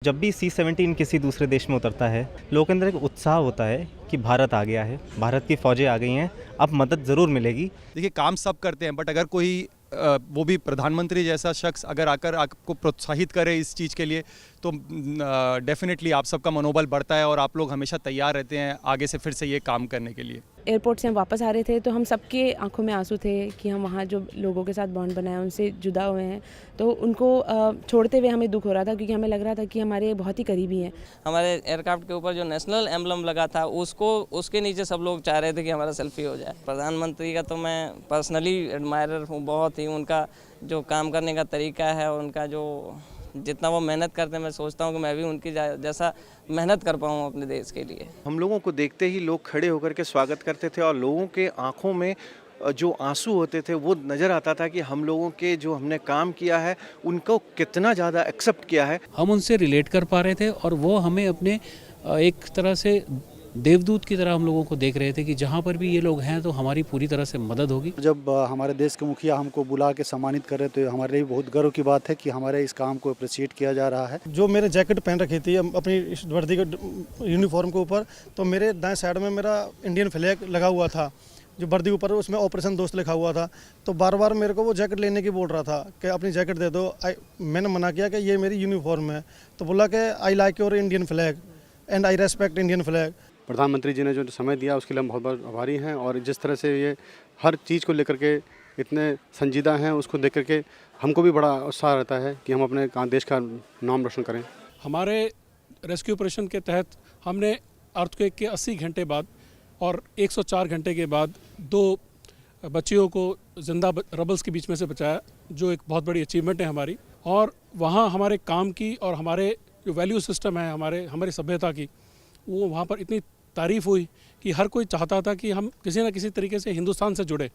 जब भी C-17 किसी दूसरे देश में उतरता है, लोगों के अंदर एक उत्साह होता है कि भारत आ गया है, भारत की फ़ौजें आ गई हैं, अब मदद ज़रूर मिलेगी। देखिए, काम सब करते हैं, बट अगर कोई वो भी प्रधानमंत्री जैसा शख्स अगर आकर आपको प्रोत्साहित करे इस चीज़ के लिए, तो डेफिनेटली आप सबका मनोबल बढ़ता है और आप लोग हमेशा तैयार रहते हैं आगे से फिर से ये काम करने के लिए। एयरपोर्ट से हम वापस आ रहे थे तो हम सबके आंखों में आंसू थे कि हम वहाँ जो लोगों के साथ बॉन्ड बनाया उनसे जुदा हुए हैं, तो उनको छोड़ते हुए हमें दुख हो रहा था क्योंकि हमें लग रहा था कि हमारे बहुत ही करीबी हैं। हमारे एयरक्राफ्ट के ऊपर जो नेशनल एम्बलम लगा था उसके नीचे सब लोग चाह रहे थे कि हमारा सेल्फी हो जाए। प्रधानमंत्री का तो मैं पर्सनली एडमायरर हूँ, बहुत ही उनका जो काम करने का तरीका है, उनका जो जितना वो मेहनत करते हैं, मैं सोचता हूँ कि मैं भी उनकी जैसा मेहनत कर पाऊँ अपने देश के लिए। हम लोगों को देखते ही लोग खड़े होकर के स्वागत करते थे और लोगों के आंखों में जो आंसू होते थे वो नज़र आता था कि हम लोगों के जो हमने काम किया है उनको कितना ज़्यादा एक्सेप्ट किया है। हम उनसे रिलेट कर पा रहे थे और वो हमें अपने एक तरह से देवदूत की तरह हम लोगों को देख रहे थे कि जहाँ पर भी ये लोग हैं तो हमारी पूरी तरह से मदद होगी। जब हमारे देश के मुखिया हमको बुला के सम्मानित कर रहे तो हमारे लिए बहुत गर्व की बात है कि हमारे इस काम को अप्रिशिएट किया जा रहा है। जो मेरे जैकेट पहन रखी थी अपनी इस वर्दी के यूनिफॉर्म के ऊपर, तो मेरे दाएं साइड में मेरा इंडियन फ्लैग लगा हुआ था, जो वर्दी ऊपर उसमें ऑपरेशन दोस्त लिखा हुआ था। तो बार बार मेरे को वो जैकेट लेने की बोल रहा था कि अपनी जैकेट दे दो। मैंने मना किया कि ये मेरी यूनिफॉर्म है, तो बोला कि I like your Indian flag and I respect Indian flag. प्रधानमंत्री जी ने जो समय दिया उसके लिए हम बहुत बहुत आभारी हैं और जिस तरह से ये हर चीज़ को लेकर के इतने संजीदा हैं, उसको देख कर के हमको भी बड़ा उत्साह रहता है कि हम अपने देश का नाम रोशन करें। हमारे रेस्क्यू ऑपरेशन के तहत हमने अर्थक्वेक के 80 घंटे बाद और 104 घंटे के बाद 2 बच्चियों को जिंदा रबल्स के बीच में से बचाया, जो एक बहुत बड़ी अचीवमेंट है हमारी। और वहाँ हमारे काम की और हमारे जो वैल्यू सिस्टम है हमारी सभ्यता की, वो वहाँ पर इतनी तारीफ़ हुई कि हर कोई चाहता था कि हम किसी न किसी तरीके से हिंदुस्तान से जुड़े।